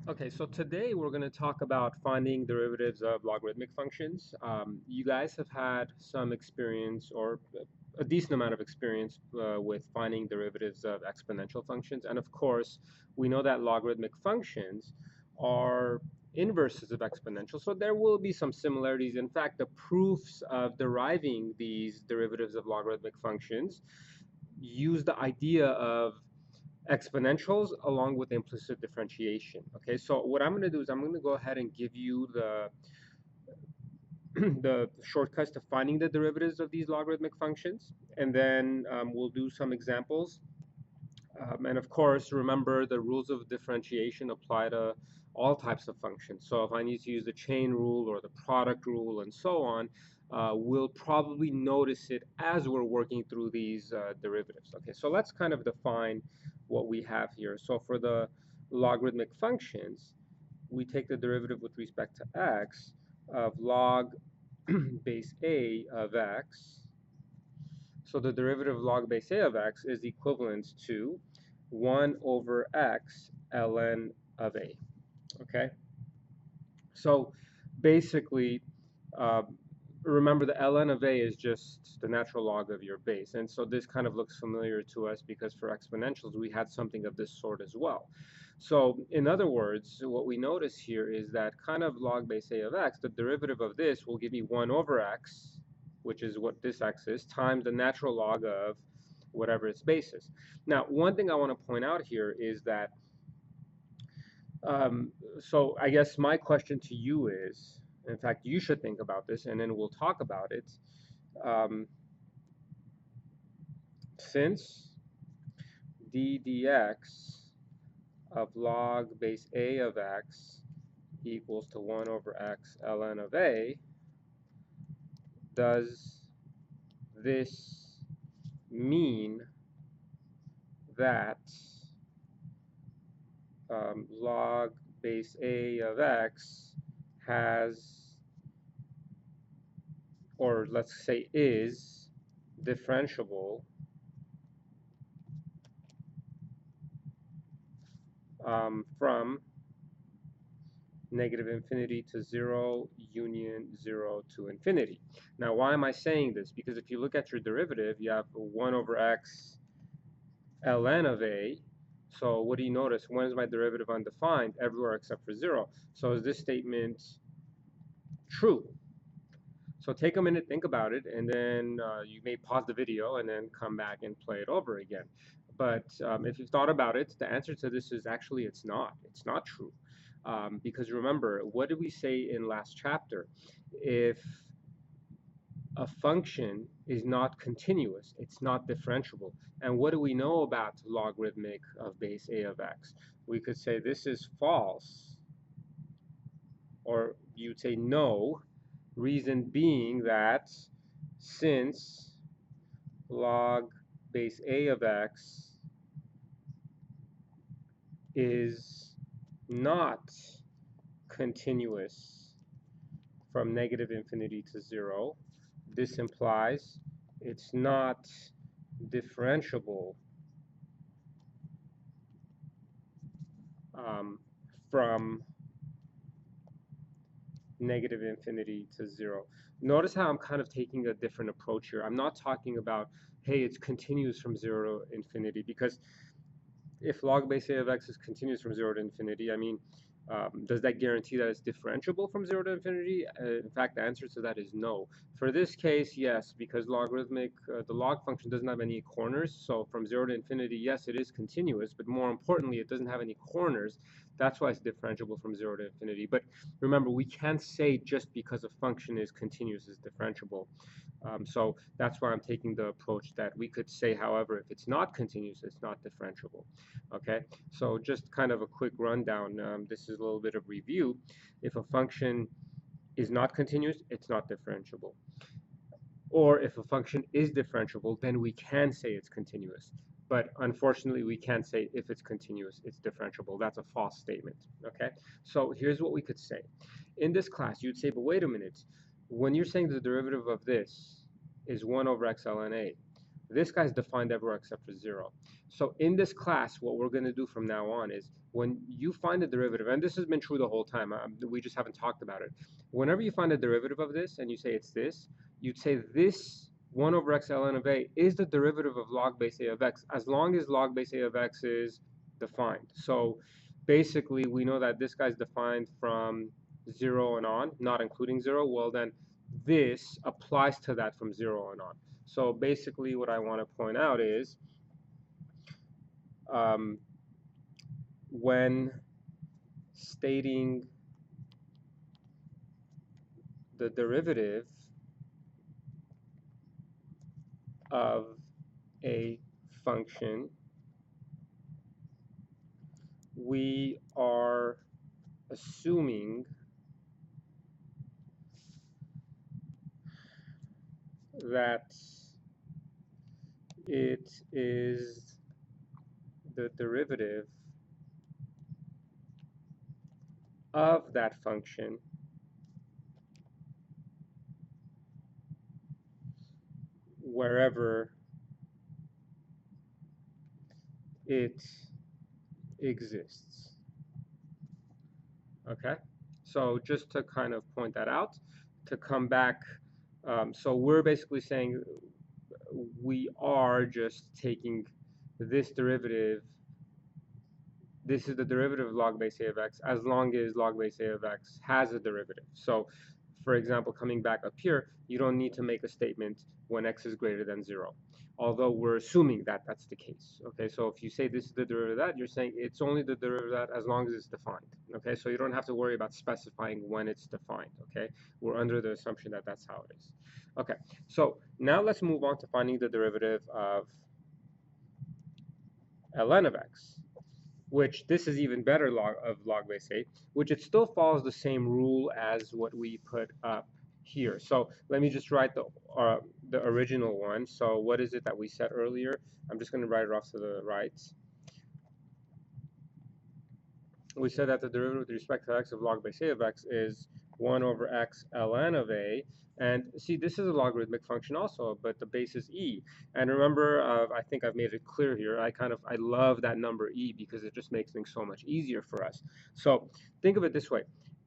Okay, so today we're going to talk about finding derivatives of logarithmic functions. You guys have had some experience or a decent amount of experience with finding derivatives of exponential functions. And of course, we know that logarithmic functions are inverses of exponential. So there will be some similarities. In fact, the proofs of deriving these derivatives of logarithmic functions use the idea of exponentials along with implicit differentiation. Okay, so what I'm going to do is I'm going to go ahead and give you the the shortcuts to finding the derivatives of these logarithmic functions, and then we'll do some examples. And of course, remember the rules of differentiation apply to all types of functions. So if I need to use the chain rule or the product rule and so on, we'll probably notice it as we're working through these derivatives. Okay, so let's kind of define what we have here. So for the logarithmic functions, we take the derivative with respect to x of log base a of x. So the derivative of log base a of x is equivalent to 1 over x ln of a. Okay, so basically, uh, remember the ln of a is just the natural log of your base, and so this kind of looks familiar to us because for exponentials we had something of this sort as well. So in other words, what we notice here is that kind of log base a of x, the derivative of this will give me 1 over x, which is what this x is, times the natural log of whatever its base is. Now, one thing I want to point out here is that so I guess my question to you is, in fact, you should think about this, and then we'll talk about it. Um, since d dx of log base a of x equals to 1 over x ln of a, does this mean that log base a of x has, or let's say is, differentiable from negative infinity to 0, union 0 to infinity. Now, why am I saying this? Because if you look at your derivative, you have 1 over x ln of a. So what do you notice? When is my derivative undefined? Everywhere except for 0. So is this statement true? So take a minute, think about it, and then you may pause the video and then come back and play it over again. But if you've thought about it, the answer to this is actually it's not. It's not true. Because remember, what did we say in last chapter? If a function is not continuous, it's not differentiable. And what do we know about logarithmic of base a of x? We could say this is false, or you'd say no, reason being that since log base a of x is not continuous from negative infinity to 0, this implies it's not differentiable from negative infinity to 0. Notice how I'm kind of taking a different approach here. I'm not talking about, hey, it's continuous from 0 to infinity, because if log base a of x is continuous from 0 to infinity, I mean, does that guarantee that it's differentiable from 0 to infinity? In fact, the answer to that is no. For this case, yes, because the log function doesn't have any corners. So from 0 to infinity, yes, it is continuous, but more importantly, it doesn't have any corners. That's why it's differentiable from 0 to infinity. But remember, we can't say just because a function is continuous is differentiable. So that's why I'm taking the approach that we could say, however, if it's not continuous, it's not differentiable. Okay, so just kind of a quick rundown. This is a little bit of review. If a function is not continuous, it's not differentiable. Or if a function is differentiable, then we can say it's continuous. But unfortunately, we can't say if it's continuous, it's differentiable. That's a false statement. Okay, so here's what we could say. In this class, you'd say, but wait a minute. When you're saying the derivative of this is 1 over x ln a, This guy's defined everywhere except for 0. So in this class, what we're going to do from now on is when you find a derivative, and this has been true the whole time, we just haven't talked about it. Whenever you find a derivative of this and you say it's this, you'd say this 1 over x ln of a is the derivative of log base a of x, as long as log base a of x is defined. So basically, we know that this guy's defined from 0 and on, not including 0. Well, then this applies to that from 0 and on. So basically what I want to point out is when stating the derivative of a function, we are assuming that it is the derivative of that function wherever it exists. Okay, so just to kind of point that out, to come back, so we're basically saying we are just taking this derivative. This is the derivative of log base a of x as long as log base a of x has a derivative. So for example, coming back up here, you don't need to make a statement when x is greater than 0, although we're assuming that that's the case. Okay, so if you say this is the derivative of that, you're saying it's only the derivative of that as long as it's defined. Okay, so you don't have to worry about specifying when it's defined. Okay, we're under the assumption that that's how it is. Okay, so now let's move on to finding the derivative of ln of x, which this is even better log base a, which it still follows the same rule as what we put up here. So let me just write the original one. So what is it that we said earlier? I'm just going to write it off to the right. We said that the derivative with respect to x of log base a of x is 1 over x ln of a. And see, this is a logarithmic function also, but the base is e. And remember, I think I've made it clear here, I love that number e because it just makes things so much easier for us. So think of it this way.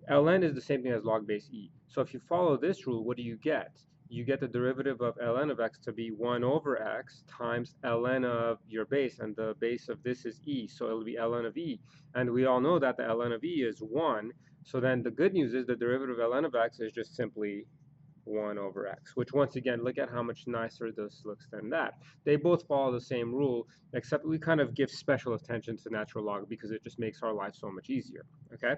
ln is the same thing as log base e. So if you follow this rule, what do you get? You get the derivative of ln of x to be 1 over x times ln of your base, and the base of this is e, so it'll be ln of e. And we all know that the ln of e is 1, so then the good news is the derivative of ln of x is just simply 1 over x, which once again, look at how much nicer this looks than that. They both follow the same rule, except we kind of give special attention to natural log because it just makes our life so much easier, okay?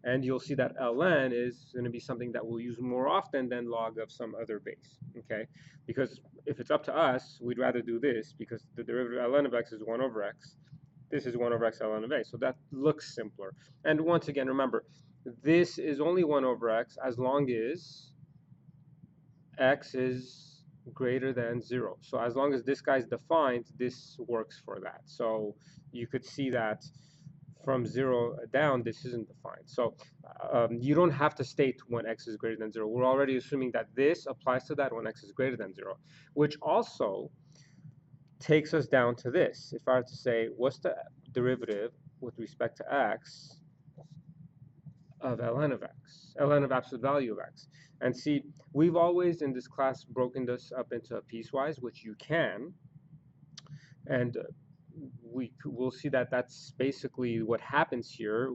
And you'll see that ln is going to be something that we'll use more often than log of some other base, okay? Because if it's up to us, we'd rather do this because the derivative of ln of x is 1 over x. This is 1 over x ln of a, so that looks simpler. And once again, remember, this is only 1 over x as long as x is greater than 0. So as long as this guy's defined, this works for that. So you could see that from 0 down, this isn't defined. So you don't have to state when x is greater than 0. We're already assuming that this applies to that when x is greater than 0, which also takes us down to this. If I were to say, what's the derivative with respect to x of ln of x, ln of absolute value of x? And see, we've always in this class broken this up into a piecewise, which you can, and we'll see that that's basically what happens here.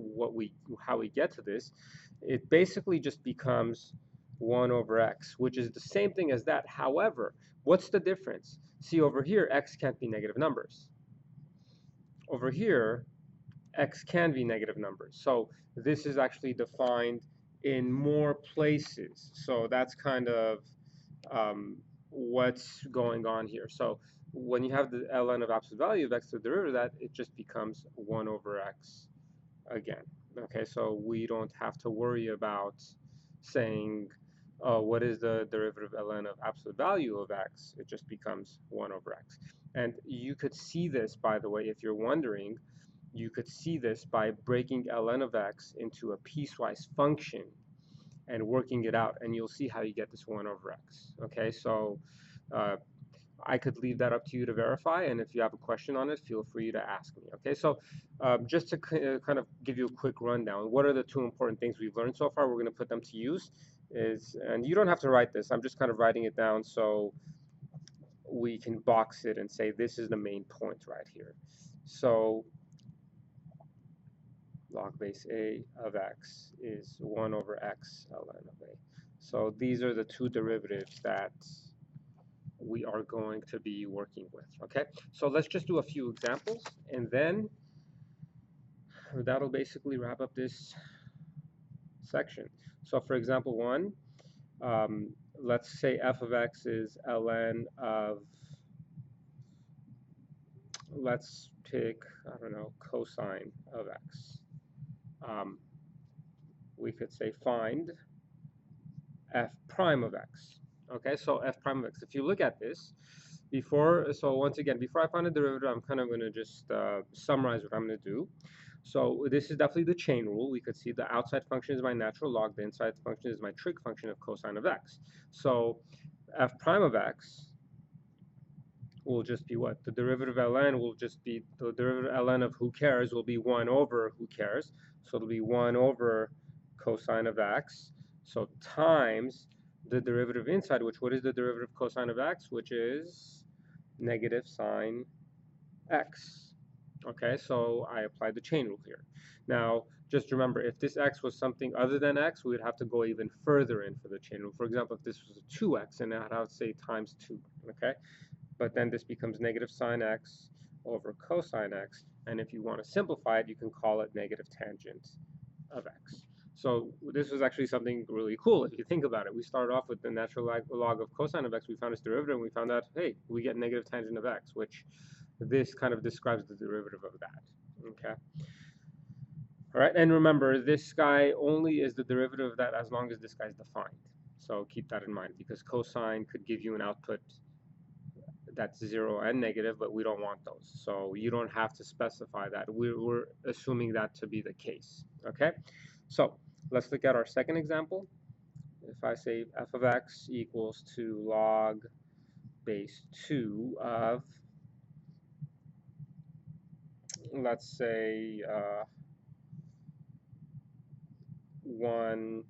How we get to this, it basically just becomes 1 over x, which is the same thing as that. However, what's the difference? See, over here, x can't be negative numbers. Over here, x can be negative numbers. So this is actually defined in more places. So that's kind of what's going on here. So when you have the ln of absolute value of x, the derivative of that, it just becomes 1 over x again. Okay, so we don't have to worry about saying, oh, what is the derivative of ln of absolute value of x? It just becomes 1 over x. And you could see this, by the way, if you're wondering, you could see this by breaking ln of x into a piecewise function and working it out, and you'll see how you get this 1 over x. Okay, so I could leave that up to you to verify, and if you have a question on it, feel free to ask me. Okay, so just to kind of give you a quick rundown, what are the two important things we've learned so far? We're going to put them to use. And you don't have to write this. I'm just kind of writing it down so we can box it and say this is the main point right here. So log base a of x is 1 over x ln of a. So these are the two derivatives that we are going to be working with. Okay, so let's just do a few examples, and then that'll basically wrap up this section. So for example 1, let's say f of x is ln of, let's pick, I don't know, cosine of x. We could say find f prime of x. Okay, so f prime of x. If you look at this, so once again, before I find a derivative, I'm kind of going to just summarize what I'm going to do. So this is definitely the chain rule. We could see the outside function is my natural log, the inside function is my trig function of cosine of x. So f prime of x will just be what? The derivative ln will just be, the derivative ln of who cares will be 1 over who cares. So it'll be 1 over cosine of x. So times the derivative inside, which, what is the derivative of cosine of x? Which is negative sine x. Okay, so I applied the chain rule here. Now, just remember, if this x was something other than x, we would have to go even further in for the chain rule. For example, if this was a 2x, and I'd have to say times 2, okay? But then this becomes negative sine x over cosine x, and if you want to simplify it, you can call it negative tangent of x. So this was actually something really cool if you think about it. We started off with the natural log of cosine of x, we found its derivative, and we found out, hey, we get negative tangent of x, which this kind of describes the derivative of that, okay? All right, and remember, this guy only is the derivative of that as long as this guy's defined. So keep that in mind, because cosine could give you an output that's 0 and negative, but we don't want those. So you don't have to specify that. We're assuming that to be the case, okay? So let's look at our second example. If I say f of x equals to log base 2 of, let's say, 1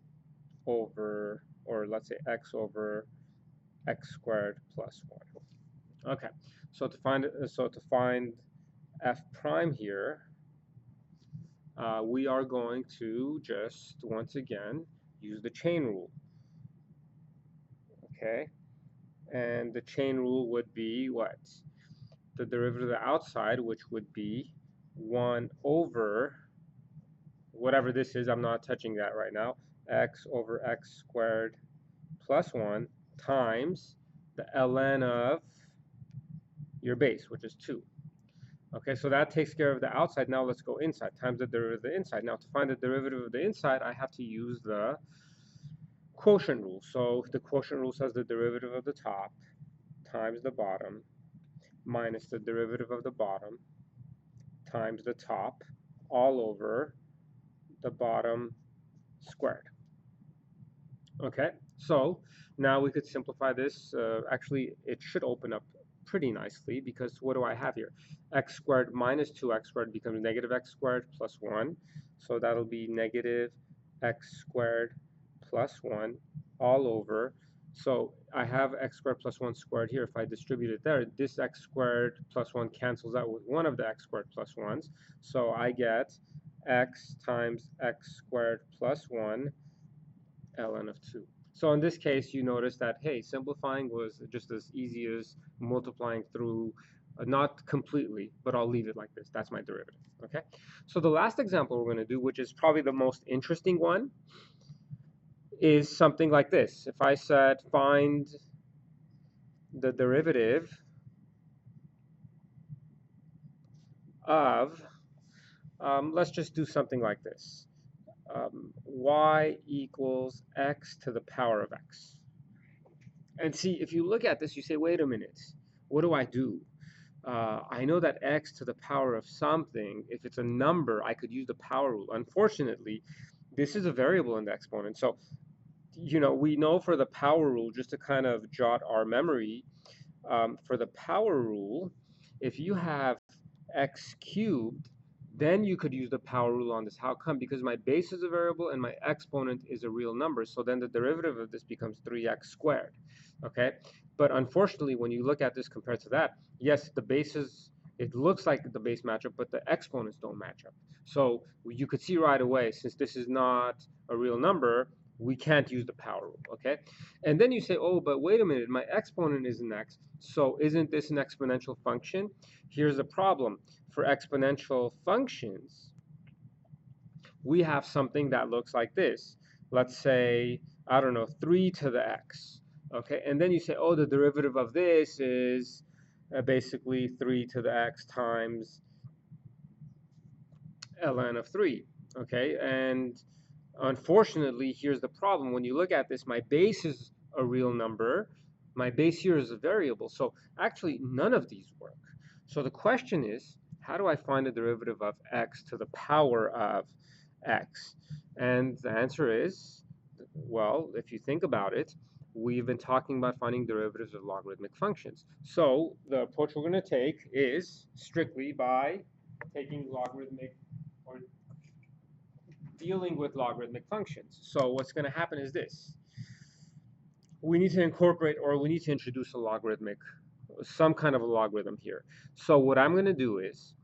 over, or let's say x over x squared plus 1. Okay, so to find f prime here, we are going to just, once again, use the chain rule. Okay, and the chain rule would be what? The derivative of the outside, which would be 1 over, whatever this is, I'm not touching that right now, x over x squared plus 1 times the ln of your base, which is 2. Okay, so that takes care of the outside. Now let's go inside, times the derivative of the inside. Now to find the derivative of the inside, I have to use the quotient rule. So the quotient rule says the derivative of the top times the bottom minus the derivative of the bottom times the top all over the bottom squared. Okay, so now we could simplify this. Actually, it should open up pretty nicely, because what do I have here? X squared minus 2x squared becomes negative x squared plus 1. So that'll be negative x squared plus 1 all over. So I have x squared plus 1 squared here. If I distribute it there, this x squared plus 1 cancels out with one of the x squared plus 1s. So I get x times x squared plus 1 ln of 2. So in this case, you notice that, hey, simplifying was just as easy as multiplying through, not completely, but I'll leave it like this. That's my derivative, okay? So the last example we're going to do, which is probably the most interesting one, is something like this. If I said find the derivative of, let's just do something like this. Y equals x to the power of x. And see, if you look at this, you say, wait a minute, what do I do? I know that x to the power of something, if it's a number, I could use the power rule. Unfortunately, this is a variable in the exponent. So, you know, we know for the power rule, just to kind of jot our memory, for the power rule, if you have x cubed, then you could use the power rule on this. How come? Because my base is a variable and my exponent is a real number. So then the derivative of this becomes 3x squared. Okay? But unfortunately, when you look at this compared to that, yes, the bases, it looks like the base match up, but the exponents don't match up. So you could see right away, since this is not a real number, we can't use the power rule, okay? And then you say, oh, but wait a minute, my exponent is an x, so isn't this an exponential function? Here's the problem. For exponential functions, we have something that looks like this. Let's say, I don't know, 3 to the x, okay? And then you say, oh, the derivative of this is basically 3 to the x times ln of 3, okay? And unfortunately, here's the problem. When you look at this, my base is a real number. My base here is a variable. So actually, none of these work. So the question is, how do I find the derivative of x to the power of x? And the answer is, well, if you think about it, we've been talking about finding derivatives of logarithmic functions. So the approach we're going to take is strictly by taking logarithmic or dealing with logarithmic functions. So what's going to happen is this. We need to incorporate, or we need to introduce a logarithmic, some kind of a logarithm here. So what I'm going to do is,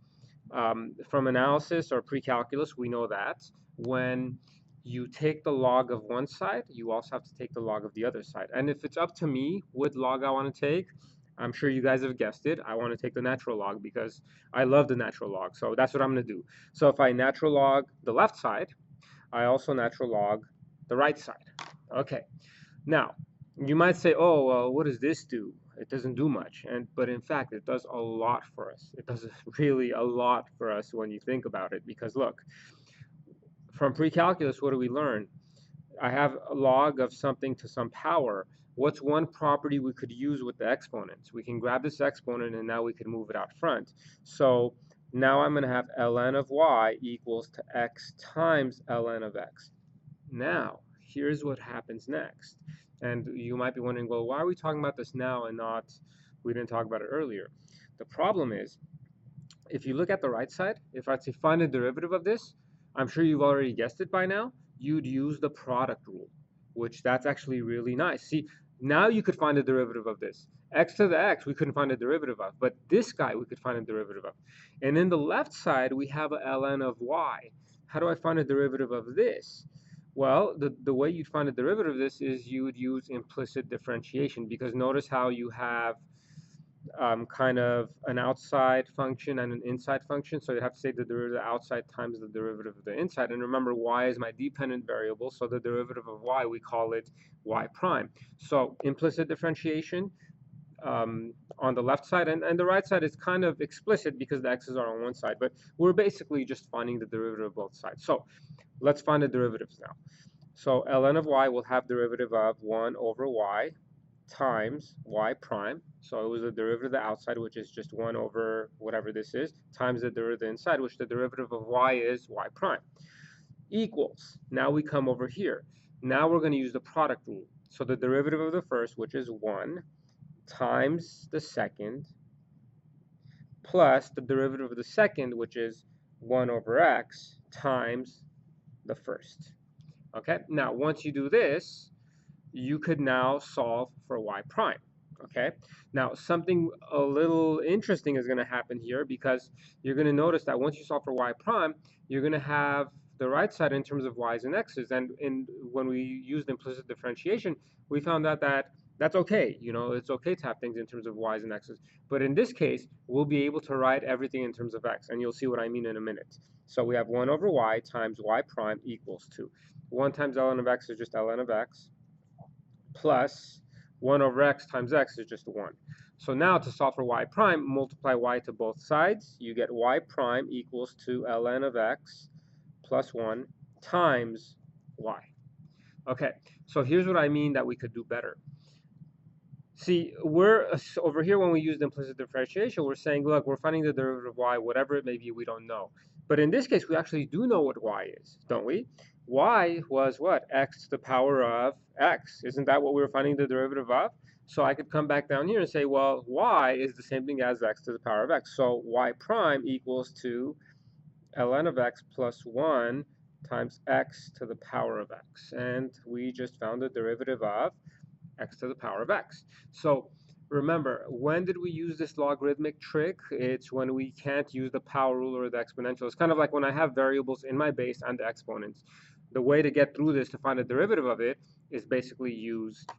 from analysis or pre-calculus, we know that when you take the log of one side, you also have to take the log of the other side. And if it's up to me what log I want to take, I'm sure you guys have guessed it. I want to take the natural log because I love the natural log. So that's what I'm going to do. So if I natural log the left side, I also natural log the right side. Okay, now you might say, oh, well, what does this do? It doesn't do much, but in fact, it does a lot for us. It does really a lot for us when you think about it, because look, from pre-calculus, what do we learn? I have a log of something to some power. What's one property we could use with the exponents? We can grab this exponent and now we can move it out front. So now I'm going to have ln of y equals to x times ln of x. Now, here's what happens next. And you might be wondering, well, why are we talking about this now and not, we didn't talk about it earlier? The problem is, if you look at the right side, if I say find the derivative of this, I'm sure you've already guessed it by now, you'd use the product rule, which that's actually really nice. See, now you could find the derivative of this. X to the x, we couldn't find a derivative of, but this guy we could find a derivative of. And in the left side, we have a ln of y. How do I find a derivative of this? Well, the way you'd find a derivative of this is you would use implicit differentiation, because notice how you have kind of an outside function and an inside function. So you have to say the derivative of the outside times the derivative of the inside. And remember, y is my dependent variable, so the derivative of y, we call it y prime. So implicit differentiation on the left side, and the right side is kind of explicit because the x's are on one side, but we're basically just finding the derivative of both sides. So let's find the derivatives now. So ln of y will have derivative of 1 over y times y prime. So it was the derivative of the outside, which is just 1 over whatever this is, times the derivative of the inside, which the derivative of y is y prime, equals. Now we come over here. Now we're going to use the product rule. So the derivative of the first, which is 1, times the second, plus the derivative of the second, which is 1 over x, times the first. Okay, now once you do this, you could now solve for y prime. Okay, now something a little interesting is going to happen here, because you're going to notice that once you solve for y prime, you're going to have the right side in terms of y's and x's. And when we used implicit differentiation, we found out that that's okay. You know, it's okay to have things in terms of y's and x's. But in this case, we'll be able to write everything in terms of x, and you'll see what I mean in a minute. So we have 1 over y times y prime equals 2. 1 times ln of x is just ln of x, plus 1 over x times x is just 1. So now to solve for y prime, multiply y to both sides. You get y prime equals to ln of x plus 1 times y. Okay, so here's what I mean that we could do better. See, we're over here when we use implicit differentiation, we're saying, look, we're finding the derivative of y, whatever it may be, we don't know. But in this case, we actually do know what y is, don't we? Y was what? X to the power of x. Isn't that what we were finding the derivative of? So I could come back down here and say, well, y is the same thing as x to the power of x. So y prime equals to ln of x plus 1 times x to the power of x. And we just found the derivative of x to the power of x. So remember, when did we use this logarithmic trick? It's when we can't use the power rule or the exponential. It's kind of like when I have variables in my base and the exponents. The way to get through this to find the derivative of it is basically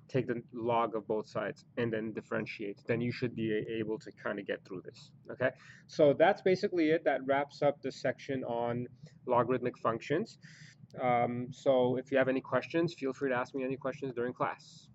take the log of both sides and then differentiate. Then you should be able to kind of get through this, okay? So that's basically it. That wraps up the section on logarithmic functions. So if you have any questions, feel free to ask me any questions during class.